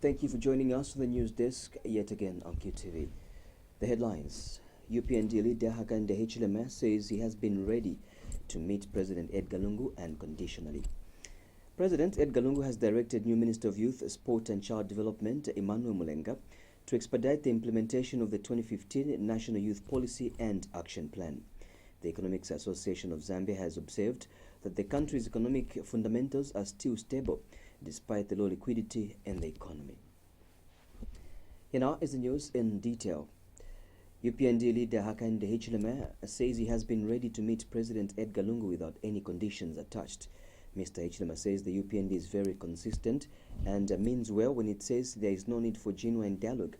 Thank you for joining us on the news desk yet again on QTV. The headlines. UPND leader Hakainde Hichilema says he has been ready to meet President Edgar Lungu unconditionally. President Edgar Lungu has directed new Minister of Youth, Sport and Child Development, Emmanuel Mulenga, to expedite the implementation of the 2015 National Youth Policy and Action Plan. The Economics Association of Zambia has observed that the country's economic fundamentals are still stable despite the low liquidity in the economy. Here now is the news in detail. UPND leader Hakainde Hichilema says he has been ready to meet President Edgar Lungu without any conditions attached. Mr. Hichilema says the UPND is very consistent and means well when it says there is no need for genuine dialogue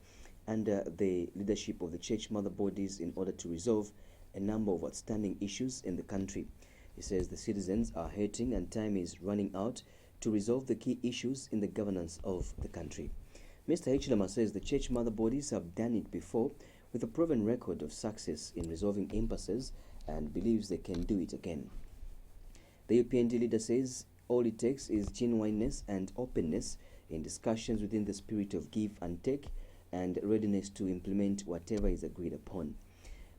under the leadership of the church mother bodies in order to resolve a number of outstanding issues in the country. He says the citizens are hurting and time is running out to resolve the key issues in the governance of the country. Mr. Hichilema says the church mother bodies have done it before with a proven record of success in resolving impasses and believes they can do it again. The UPND leader says all it takes is genuineness and openness in discussions within the spirit of give and take and readiness to implement whatever is agreed upon.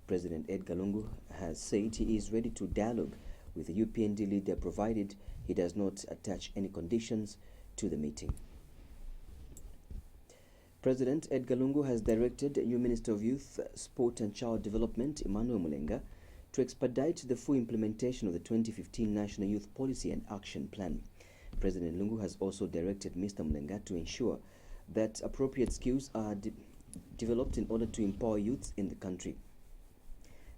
President Edgar Lungu has said he is ready to dialogue with the UPND leader provided he does not attach any conditions to the meeting. President Edgar Lungu has directed new Minister of Youth, Sport and Child Development, Emmanuel Mulenga, to expedite the full implementation of the 2015 National Youth Policy and Action Plan. President Lungu has also directed Mr. Mulenga to ensure that appropriate skills are developed in order to empower youths in the country.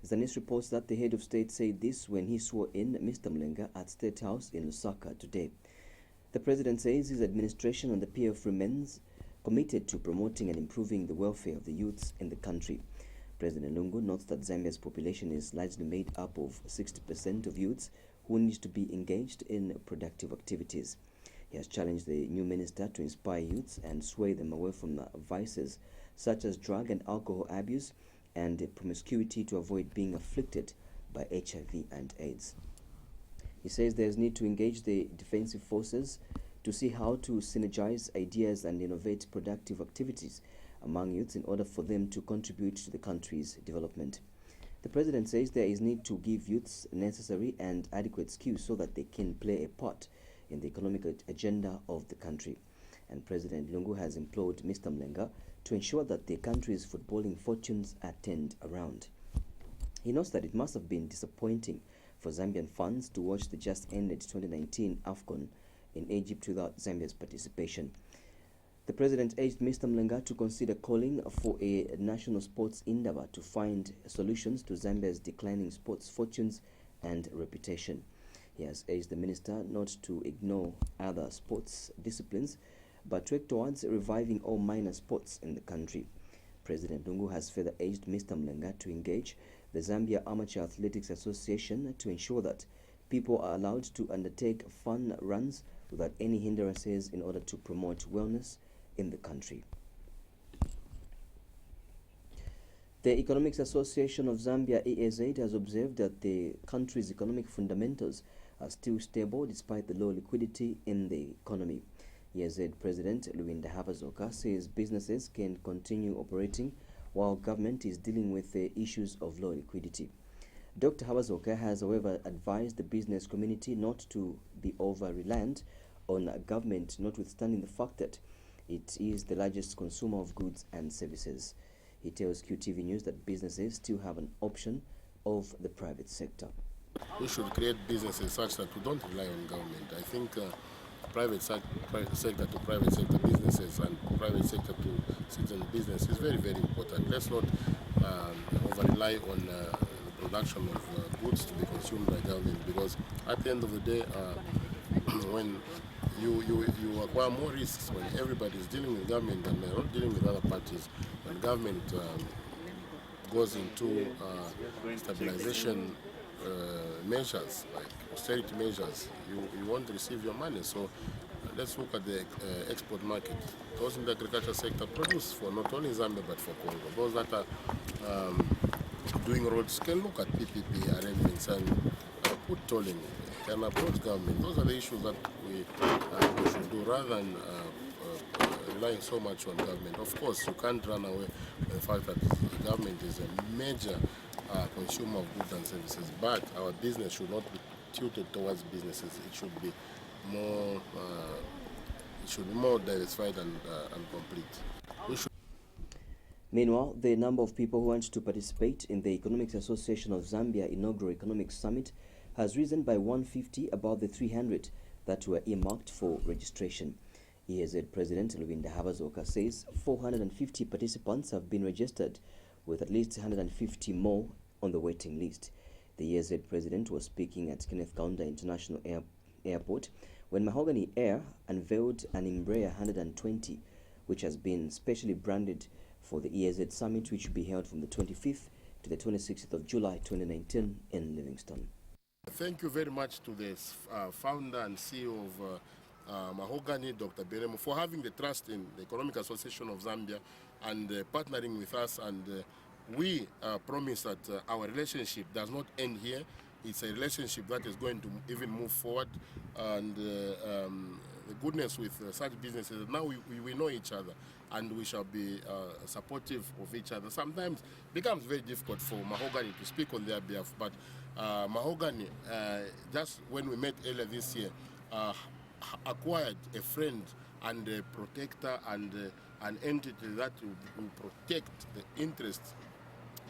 Zanis reports that the head of state said this when he swore in Mr. Mulenga at State House in Lusaka today. The president says his administration and the PF remains committed to promoting and improving the welfare of the youths in the country. President Lungu notes that Zambia's population is largely made up of 60% of youths who need to be engaged in productive activities. He has challenged the new minister to inspire youths and sway them away from vices such as drug and alcohol abuse and promiscuity to avoid being afflicted by HIV and AIDS. He says there is need to engage the defensive forces to see how to synergize ideas and innovate productive activities among youths in order for them to contribute to the country's development. The president says there is need to give youths necessary and adequate skills so that they can play a part in the economic agenda of the country. And President Lungu has implored Mr. Mulenga to ensure that the country's footballing fortunes are turned around. He notes that it must have been disappointing for Zambian fans to watch the just-ended 2019 AFCON in Egypt without Zambia's participation. The president urged Mr. Mulenga to consider calling for a national sports endeavor to find solutions to Zambia's declining sports fortunes and reputation. He has urged the minister not to ignore other sports disciplines, but to work towards reviving all minor sports in the country. President Lungu has further urged Mr. Mulenga to engage the Zambia Amateur Athletics Association to ensure that people are allowed to undertake fun runs without any hindrances in order to promote wellness in the country. The Economics Association of Zambia, EAZ, has observed that the country's economic fundamentals are still stable despite the low liquidity in the economy. EAZ President Luinda Havazoka says businesses can continue operating while government is dealing with the issues of low liquidity. Dr. Havazoka has, however, advised the business community not to be over-reliant on government, notwithstanding the fact that it is the largest consumer of goods and services. He tells QTV News that businesses still have an option of the private sector. We should create businesses such that we don't rely on government. I think private sector to private sector businesses and private sector to citizen business is very, very important. Let's not over-rely on the production of goods to be consumed by government, because at the end of the day, when you acquire more risks when everybody is dealing with government and they're not dealing with other parties. When government goes into stabilization measures, like austerity measures, you won't receive your money. So let's look at the export market. Those in the agriculture sector produce for not only Zambia but for Congo. Those that are doing roads can look at PPP arrangements and put tolling, can approach government. Those are the issues that we should do rather than relying so much on government. Of course, you can't run away from the fact that the government is a major consumer of goods and services, but our business should not be tilted towards businesses. It should be more diversified and complete. We should. Meanwhile, the number of people who want to participate in the Economics Association of Zambia inaugural Economic Summit has risen by 150, about the 300 that were earmarked for registration. EAZ President Luwinda Habazoka says 450 participants have been registered, with at least 150 more on the waiting list. The EAZ President was speaking at Kenneth Kaunda International Airport when Mahogany Air unveiled an Embraer 120, which has been specially branded for the EAZ Summit, which will be held from the 25th to the 26th of July 2019 in Livingstone. Thank you very much to the founder and CEO of Mahogany, Dr. Beremo, for having the trust in the Economic Association of Zambia and partnering with us. And we promise that our relationship does not end here. It's a relationship that is going to even move forward. And the goodness with such businesses, now we know each other, and we shall be supportive of each other. Sometimes it becomes very difficult for Mahogany to speak on their behalf, but Mahogany, just when we met earlier this year, acquired a friend and a protector and an entity that will protect the interests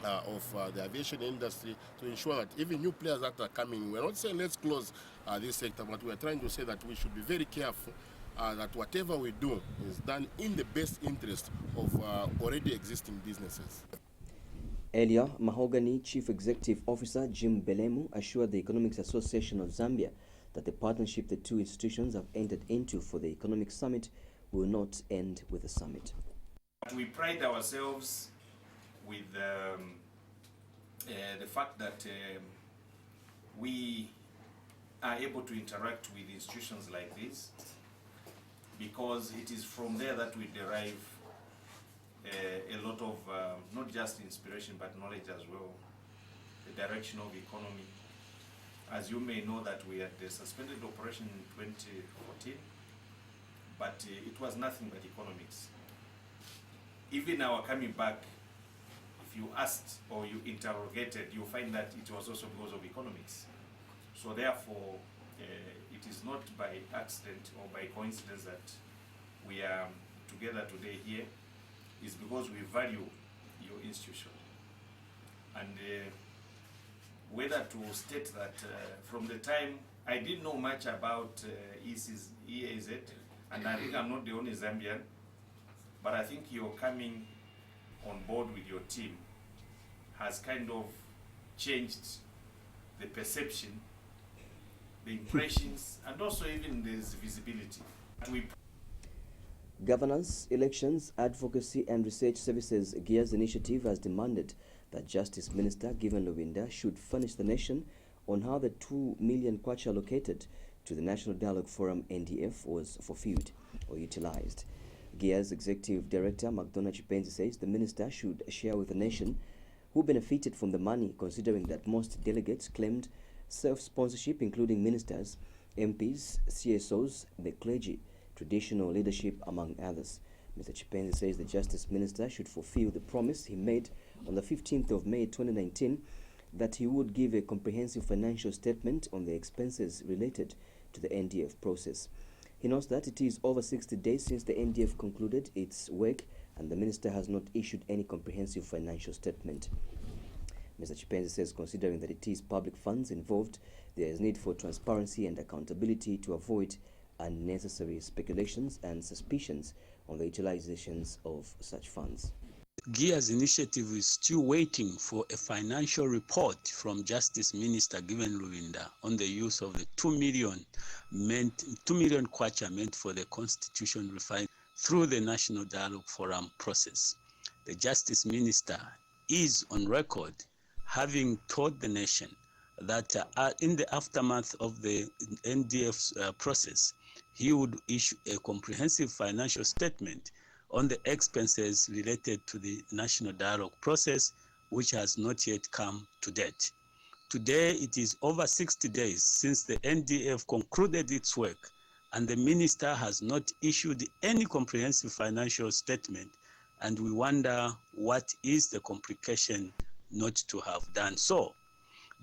of the aviation industry, to ensure that even new players that are coming, we're not saying let's close this sector, but we're trying to say that we should be very careful that whatever we do is done in the best interest of already existing businesses. Earlier, Mahogany Chief Executive Officer Jim Belemu assured the Economics Association of Zambia that the partnership the two institutions have entered into for the Economic Summit will not end with the summit. We pride ourselves with the fact that we are able to interact with institutions like this, because it is from there that we derive a lot of not just inspiration but knowledge as well, the direction of economy. As you may know that we had suspended operation in 2014, but it was nothing but economics. Even our coming back, if you asked or you interrogated, you find that it was also because of economics. So therefore, it is not by accident or by coincidence that we are together today here. It's because we value your institution. And whether to state that from the time I didn't know much about EAZ, and I think I'm not the only Zambian, but I think your coming on board with your team has kind of changed the perception, the impressions, and also even there's visibility. Governance, Elections, Advocacy and Research Services GEARS initiative has demanded that Justice Minister Given Luwinda should furnish the nation on how the 2 million kwacha allocated to the National Dialogue Forum NDF was fulfilled or utilized. GEARS Executive Director McDonough Chipenzi says the minister should share with the nation who benefited from the money, considering that most delegates claimed self-sponsorship, including ministers, MPs, CSOs, the clergy, traditional leadership, among others. Mr. Chipenzi says the Justice Minister should fulfill the promise he made on the 15th of May 2019 that he would give a comprehensive financial statement on the expenses related to the NDF process. He notes that it is over 60 days since the NDF concluded its work and the minister has not issued any comprehensive financial statement. Mr. Chipenzi says considering that it is public funds involved, there is need for transparency and accountability to avoid unnecessary speculations and suspicions on the utilizations of such funds. GEARS initiative is still waiting for a financial report from Justice Minister Given Luwinda on the use of the 2 million kwacha meant for the constitution refinement through the National Dialogue Forum process. The Justice Minister is on record having told the nation that in the aftermath of the NDF process, he would issue a comprehensive financial statement on the expenses related to the National Dialogue process, which has not yet come to date. Today, it is over 60 days since the NDF concluded its work, and the minister has not issued any comprehensive financial statement, and we wonder what is the complication not to have done so.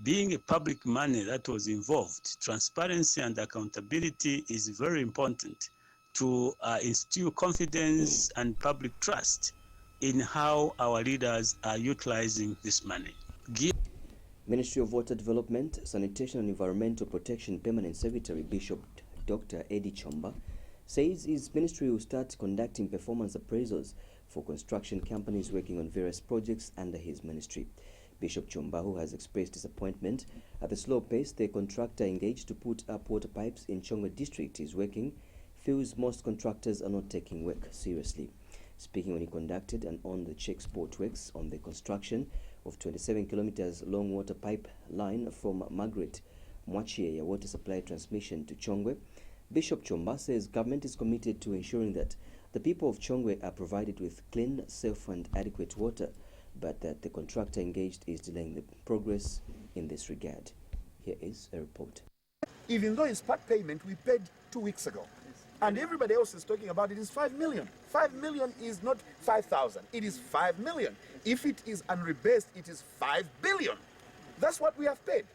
Being a public money that was involved, transparency and accountability is very important to instill confidence and public trust in how our leaders are utilizing this money. Ministry of Water Development, Sanitation and Environmental Protection Permanent Secretary Bishop Dr. Eddie Chomba says his ministry will start conducting performance appraisals for construction companies working on various projects under his ministry. Bishop Chomba, who has expressed disappointment at the slow pace the contractor engaged to put up water pipes in Chongwe district is working, feels most contractors are not taking work seriously. Speaking when he conducted an on-the-check sport works on the construction of 27 kilometers long water pipe line from Margaret Mwachie water supply transmission to Chongwe, Bishop Chomba says government is committed to ensuring that the people of Chongwe are provided with clean, safe and adequate water, but that the contractor engaged is delaying the progress in this regard. Here is a report. Even though it's part payment, we paid 2 weeks ago. And everybody else is talking about it is 5 million. 5 million is not 5,000. It is 5 million. If it is unrebased, it is 5 billion. That's what we have paid.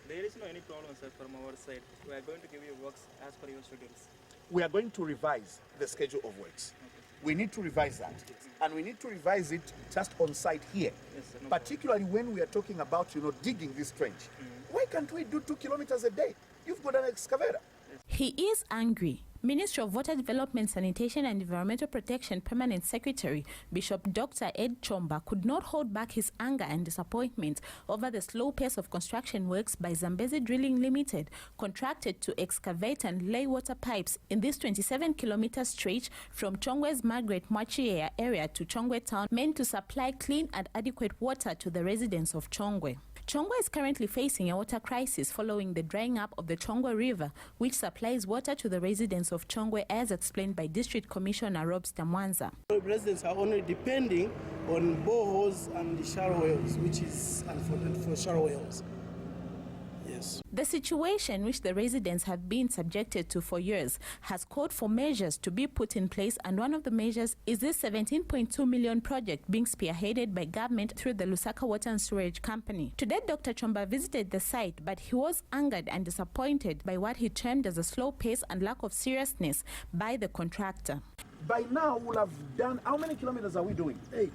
There is no any problem, sir, from our side. We are going to give you works as per your schedules. We are going to revise the schedule of works. We need to revise that. And we need to revise it just on site here. Yes, sir, no particularly when we are talking about, digging this trench. Why can't we do 2 kilometers a day? You've got an excavator. He is angry. Ministry of Water Development, Sanitation and Environmental Protection Permanent Secretary Bishop Dr. Ed Chomba could not hold back his anger and disappointment over the slow pace of construction works by Zambezi Drilling Limited, contracted to excavate and lay water pipes in this 27-kilometer stretch from Chongwe's Margaret Mwachie area to Chongwe town, meant to supply clean and adequate water to the residents of Chongwe. Chongwe is currently facing a water crisis following the drying up of the Chongwe River, which supplies water to the residents of Chongwe, as explained by District Commissioner Robster Mwanza. Residents are only depending on boreholes and shallow wells, which is unfortunate for shallow wells. Yes. The situation, which the residents have been subjected to for years, has called for measures to be put in place, and one of the measures is this 17.2 million project being spearheaded by government through the Lusaka Water and Sewerage Company. Today, Dr. Chomba visited the site, but he was angered and disappointed by what he termed as a slow pace and lack of seriousness by the contractor. By now, we'll have done, how many kilometers are we doing? 8.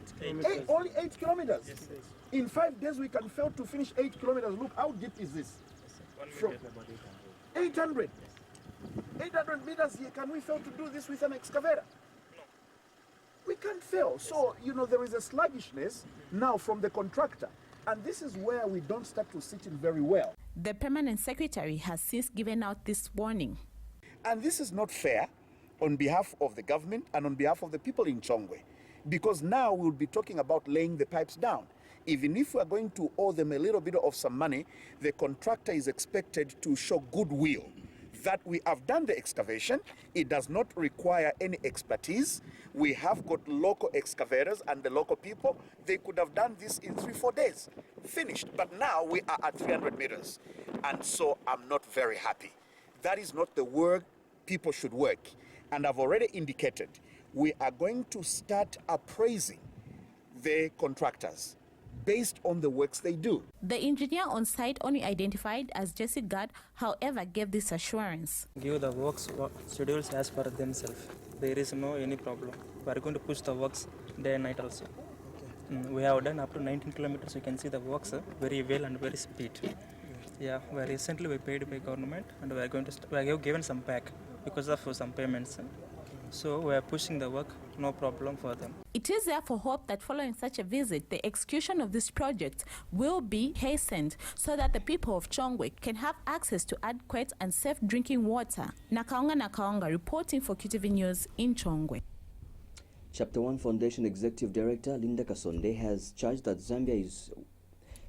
Only 8 kilometers? Yes. In 5 days, we can fail to finish 8 kilometers. Look, how deep is this? From 800. 800 meters here. Can we fail to do this with an excavator? No. We can't fail. So, there is a sluggishness now from the contractor. And this is where we don't start to sit in very well. The permanent secretary has since given out this warning. And this is not fair on behalf of the government and on behalf of the people in Chongwe. Because now we'll be talking about laying the pipes down. Even if we're going to owe them a little bit of some money, the contractor is expected to show goodwill that we have done the excavation. It does not require any expertise. We have got local excavators and the local people. They could have done this in 3-4 days, finished. But now we are at 300 meters. And so I'm not very happy. That is not the work people should work. And I've already indicated we are going to start appraising the contractors based on the works they do. The engineer on site, only identified as Jesse Gard, however, gave this assurance. Give the works schedules as per themselves. There is no any problem. We are going to push the works day and night also. Okay. We have done up to 19 kilometers. You can see the works very well and very speed. Yeah, well, recently we paid by government, and we are going to we have given some back because of some payments. So we are pushing the work, no problem for them. It is therefore hoped that following such a visit, the execution of this project will be hastened so that the people of Chongwe can have access to adequate and safe drinking water. Nakaonga reporting for QTV News in Chongwe. Chapter 1 Foundation Executive Director Linda Kasonde has charged that Zambia is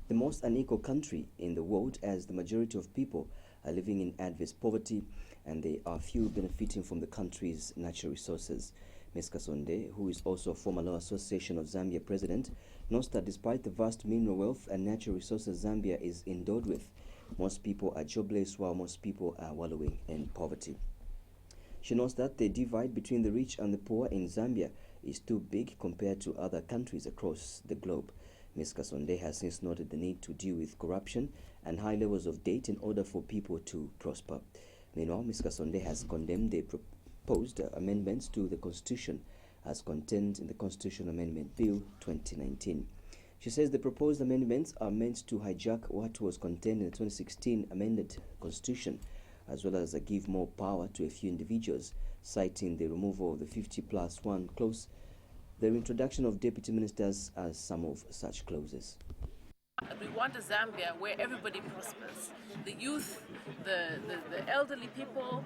the most unequal country in the world, as the majority of people are living in adverse poverty and there are few benefiting from the country's natural resources. Ms. Kasonde, who is also a former Law Association of Zambia president, notes that despite the vast mineral wealth and natural resources Zambia is endowed with, most people are jobless while most people are wallowing in poverty. She notes that the divide between the rich and the poor in Zambia is too big compared to other countries across the globe. Ms. Kasonde has since noted the need to deal with corruption and high levels of debt in order for people to prosper. Meanwhile, Ms. Kasonde has condemned the proposed amendments to the Constitution as contained in the Constitutional Amendment Bill 2019. She says the proposed amendments are meant to hijack what was contained in the 2016 amended Constitution, as well as give more power to a few individuals, citing the removal of the 50+1 clause, the introduction of deputy ministers as some of such clauses. We want a Zambia where everybody prospers. The youth, the elderly people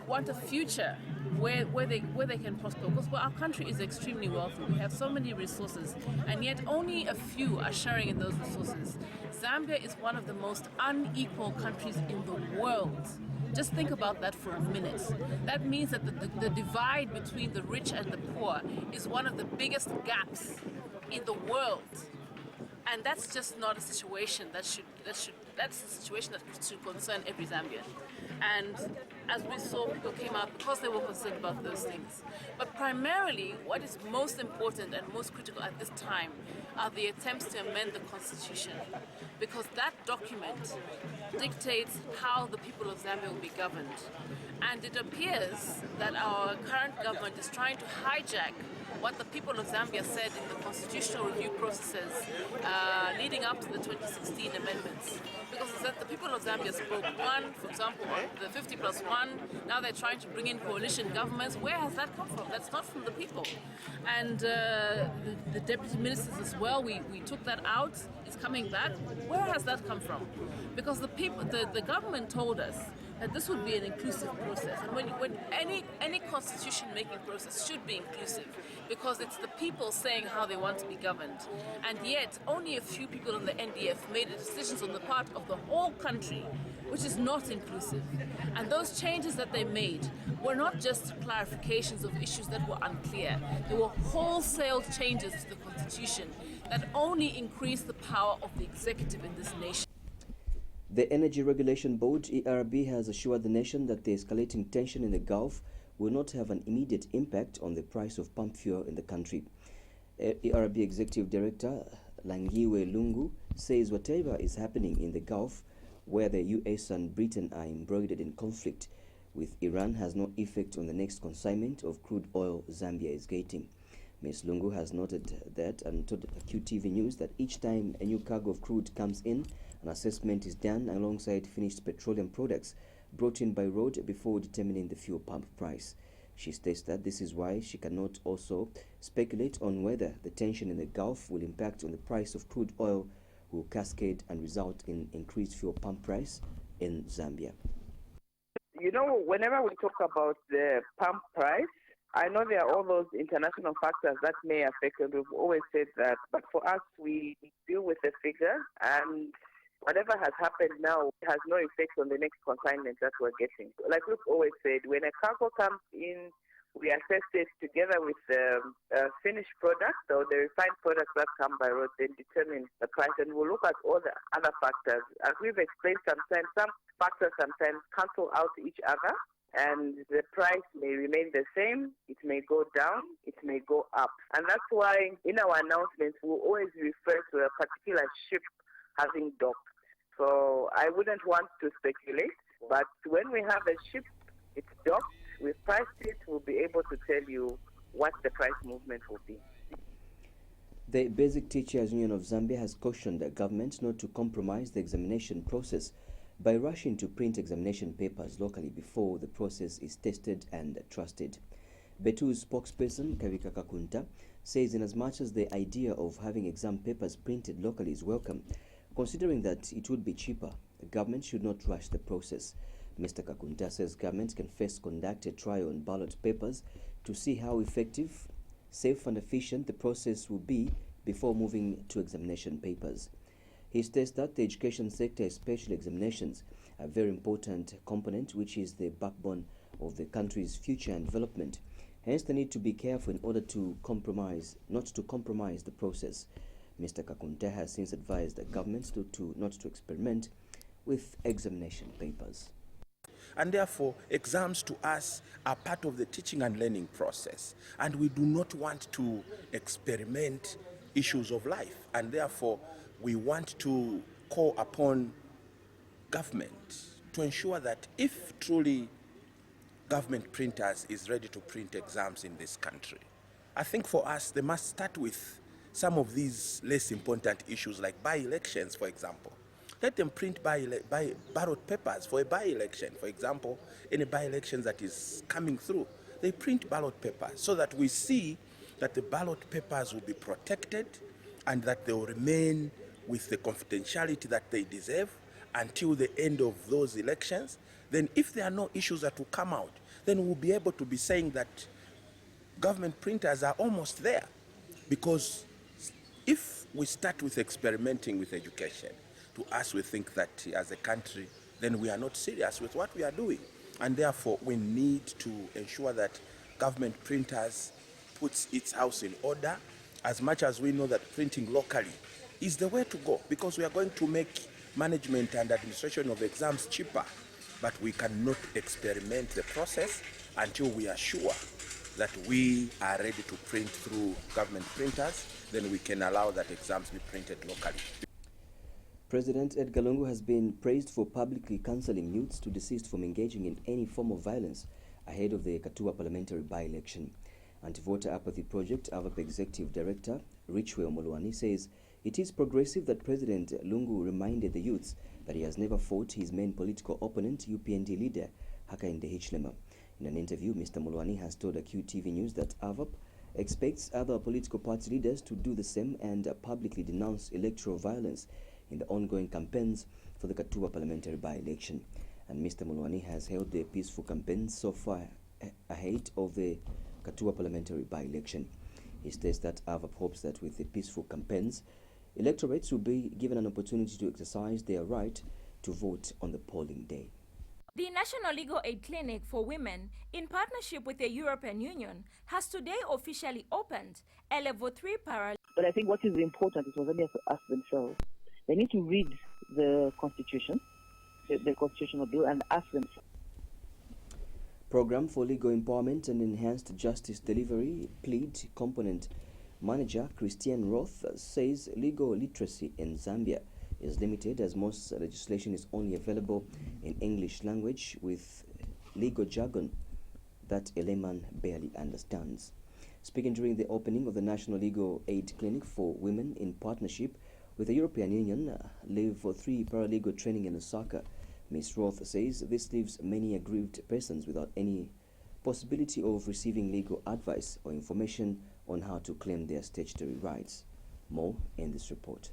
want a future where they can prosper. Because our country is extremely wealthy. We have so many resources, and yet only a few are sharing in those resources. Zambia is one of the most unequal countries in the world. Just think about that for a minute. That means that the divide between the rich and the poor is one of the biggest gaps in the world. And that's just not a situation that's a situation that should concern every Zambian. And as we saw, people came out because they were concerned about those things. But primarily, what is most important and most critical at this time are the attempts to amend the Constitution, because that document dictates how the people of Zambia will be governed. And it appears that our current government is trying to hijack what the people of Zambia said in the constitutional review processes leading up to the 2016 amendments. Because it's that the people of Zambia spoke one, for example, the 50+1, now they're trying to bring in coalition governments. Where has that come from? That's not from the people. And the deputy ministers as well, we took that out, it's coming back. Where has that come from? Because the government told us that this would be an inclusive process. And when any constitution-making process should be inclusive, because it's the people saying how they want to be governed. And yet, only a few people in the NDF made decisions on the part of the whole country, which is not inclusive. And those changes that they made were not just clarifications of issues that were unclear. They were wholesale changes to the Constitution that only increased the power of the executive in this nation. The Energy Regulation Board, ERB, has assured the nation that the escalating tension in the Gulf will not have an immediate impact on the price of pump fuel in the country. ERB Executive Director Langiwe Lungu says whatever is happening in the Gulf, where the US and Britain are embroidered in conflict with Iran, has no effect on the next consignment of crude oil Zambia is getting. Ms. Lungu has noted that and told QTV News that each time a new cargo of crude comes in, an assessment is done alongside finished petroleum products brought in by road before determining the fuel pump price. She states that this is why she cannot also speculate on whether the tension in the Gulf will impact on the price of crude oil, will cascade and result in increased fuel pump price in Zambia. You know, whenever we talk about the pump price, I know there are all those international factors that may affect it. We've always said that. But for us, we deal with the figure, and whatever has happened now has no effect on the next consignment that we're getting. Like we've always said, when a cargo comes in, we assess it together with the finished product or the refined products that come by road, then determine the price. And we'll look at all the other factors. As we've explained, sometimes some factors sometimes cancel out each other, and the price may remain the same, it may go down, it may go up. And that's why in our announcements, we'll always refer to a particular ship having docked. So I wouldn't want to speculate, but when we have a ship, it's docked, we've priced it, we'll be able to tell you what the price movement will be. The Basic Teachers Union of Zambia has cautioned the government not to compromise the examination process by rushing to print examination papers locally before the process is tested and trusted. Betu's spokesperson, Kavika Kakunta, says inasmuch as the idea of having exam papers printed locally is welcome, considering that it would be cheaper, the government should not rush the process. Mr. Kakunta says government can first conduct a trial on ballot papers to see how effective, safe and efficient the process will be before moving to examination papers. He states that the education sector, especially examinations, are a very important component which is the backbone of the country's future and development. Hence, they need to be careful in order to not to compromise the process. Mr. Kakunta has since advised the government not to experiment with examination papers. And therefore, exams to us are part of the teaching and learning process. And we do not want to experiment issues of life. And therefore, we want to call upon government to ensure that if truly government printers is ready to print exams in this country, I think for us, they must start with some of these less important issues like by-elections, for example. Let them print ballot papers for a by-election. For example, any by-election that is coming through, they print ballot papers so that we see that the ballot papers will be protected and that they will remain with the confidentiality that they deserve until the end of those elections. Then if there are no issues that will come out, then we'll be able to be saying that government printers are almost there. Because if we start with experimenting with education, to us we think that as a country, then we are not serious with what we are doing. And therefore we need to ensure that government printers puts its house in order, as much as we know that printing locally is the way to go, because we are going to make management and administration of exams cheaper. But we cannot experiment the process until we are sure that we are ready to print through government printers. Then we can allow that exams be printed locally. President Edgar Lungu has been praised for publicly counseling youths to desist from engaging in any form of violence ahead of the Katua parliamentary by-election. Anti-Voter Apathy Project AVAP Executive Director Richwe Omolwani says it is progressive that President Lungu reminded the youths that he has never fought his main political opponent, UPND leader Hakainde Hichilema. In an interview, Mr. Molwani has told QTV News that AVAP expects other political party leaders to do the same and publicly denounce electoral violence in the ongoing campaigns for the Katua parliamentary by-election. And Mr. Molwani has held the peaceful campaigns so far ahead of the Katua parliamentary by-election. He states that AVAP hopes that with the peaceful campaigns, electorates will be given an opportunity to exercise their right to vote on the polling day. The National Legal Aid Clinic for Women, in partnership with the European Union, has today officially opened a Level 3 para. But I think what is important is for them to ask themselves. They need to read the Constitution, the constitutional bill, and ask themselves. Program for Legal Empowerment and Enhanced Justice Delivery Plead Component Manager Christian Roth says legal literacy in Zambia is limited as most legislation is only available in English language with legal jargon that a layman barely understands. Speaking during the opening of the National Legal Aid Clinic for Women in partnership with the European Union, Level 3 paralegal training in Osaka, Ms. Roth says this leaves many aggrieved persons without any possibility of receiving legal advice or information on how to claim their statutory rights. More in this report.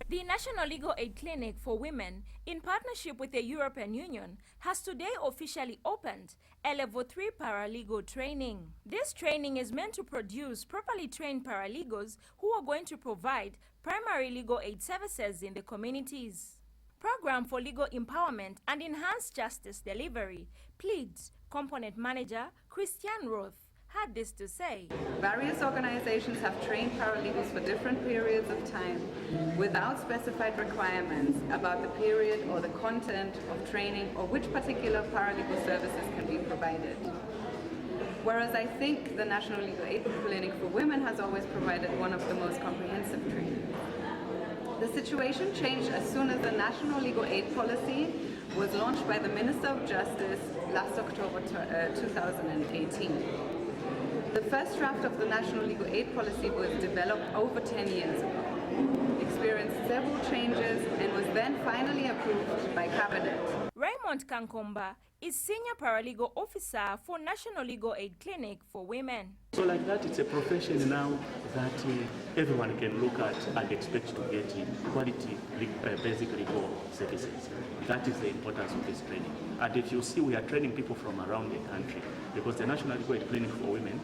The National Legal Aid Clinic for Women, in partnership with the European Union, has today officially opened a Level 3 paralegal training. This training is meant to produce properly trained paralegals who are going to provide primary legal aid services in the communities. Program for Legal Empowerment and Enhanced Justice Delivery, Pleads Component Manager Christian Roth had this to say. Various organizations have trained paralegals for different periods of time without specified requirements about the period or the content of training or which particular paralegal services can be provided. Whereas I think the National Legal Aid Clinic for Women has always provided one of the most comprehensive training. The situation changed as soon as the National Legal Aid Policy was launched by the Minister of Justice last October 2018. The first draft of the National Legal Aid Policy was developed over 10 years ago, experienced several changes, and was then finally approved by Cabinet. Raymond Kankomba is Senior Paralegal Officer for National Legal Aid Clinic for Women. So like that, it's a profession now that everyone can look at and expect to get quality basic legal services. That is the importance of this training. And if you see, we are training people from around the country because the National Legal Aid Clinic for Women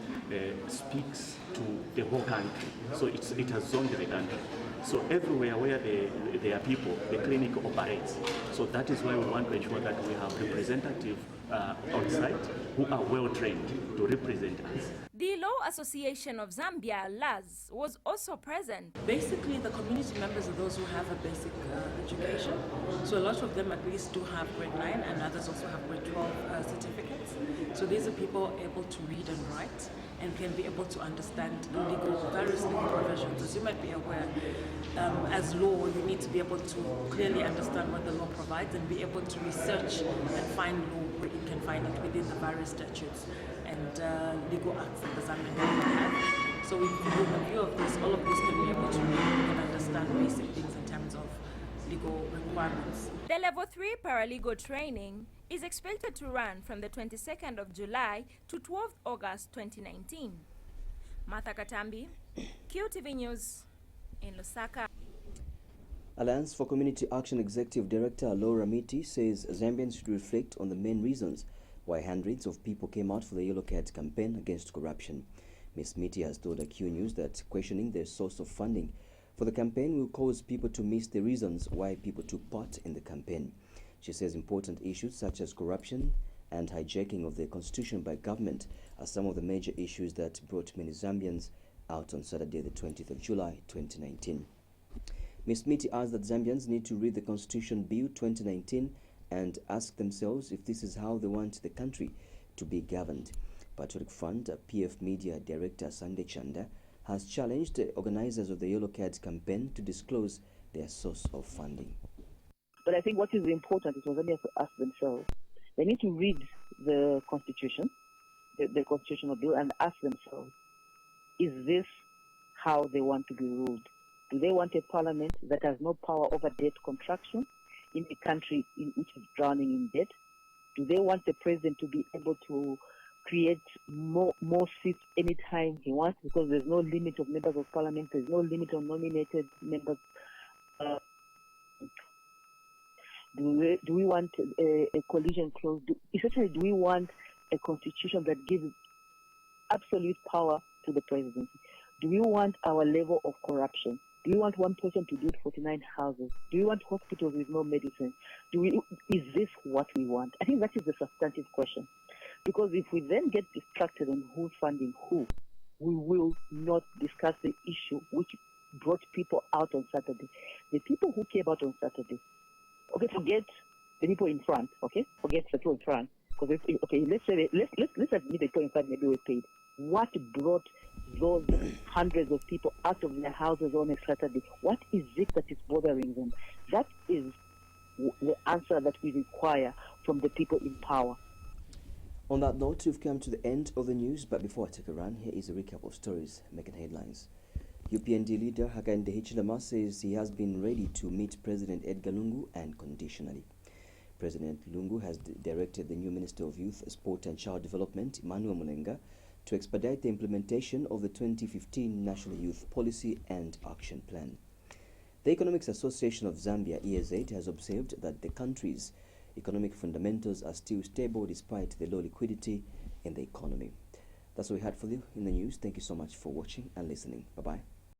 speaks to the whole country. So it has zoned the country. So everywhere where there are people, the clinic operates. So that is why we want to ensure that we have representatives on site who are well trained to represent us. The Law Association of Zambia, LAZ, was also present. Basically, the community members are those who have a basic education. So a lot of them at least do have grade 9 and others also have grade 12 certificates. So these are people able to read and write and can be able to understand various legal provisions. As you might be aware, as law, you need to be able to clearly understand what the law provides and be able to research and find law where you can find it within the various statutes and legal acts that the Zambian government have. So with the view of this, all of this can be able to read and understand basic things in terms of legal requirements. The Level 3 Paralegal training is expected to run from the 22nd of July to 12th August 2019. Martha Katambi, QTV News in Lusaka. Alliance for Community Action Executive Director Laura Miti says Zambians should reflect on the main reasons why hundreds of people came out for the Yellow Card campaign against corruption. Ms. Miti has told Q News that questioning the source of funding for the campaign will cause people to miss the reasons why people took part in the campaign. She says important issues such as corruption and hijacking of the constitution by government are some of the major issues that brought many Zambians out on Saturday, the 20th of July, 2019. Ms. Miti adds that Zambians need to read the Constitution Bill 2019 and ask themselves if this is how they want the country to be governed. Patriotic Fund PF Media Director Sunday Chanda has challenged the organizers of the Yellow Card campaign to disclose their source of funding. But I think what is important is for Zambians to ask themselves. They need to read the Constitution, the constitutional bill, and ask themselves, is this how they want to be ruled? Do they want a parliament that has no power over debt contraction in a country which is drowning in debt? Do they want the president to be able to create more seats anytime he wants because there's no limit of members of parliament, there's no limit on nominated members? Do we want a collision clause? Essentially, do we want a constitution that gives absolute power to the presidency? Do we want our level of corruption? Do we want one person to build 49 houses? Do we want hospitals with no medicine? Is this what we want? I think that is the substantive question. Because if we then get distracted on who's funding who, we will not discuss the issue which brought people out on Saturday. The people who came out on Saturday, okay, forget the people in front, okay? Forget the people in front. Because let's admit the people in front maybe were paid. What brought those hundreds of people out of their houses on a Saturday? What is it that is bothering them? That is the answer that we require from the people in power. On that note, we've come to the end of the news, but before I take a run, here is a recap of stories making headlines. UPND leader Hakainde Hichilema says he has been ready to meet President Edgar Lungu unconditionally. President Lungu has directed the new Minister of Youth, Sport and Child Development, Emmanuel Mulenga, to expedite the implementation of the 2015 National Youth Policy and Action Plan. The Economics Association of Zambia, EAZ, has observed that the country's economic fundamentals are still stable despite the low liquidity in the economy. That's what we had for you in the news. Thank you so much for watching and listening. Bye-bye.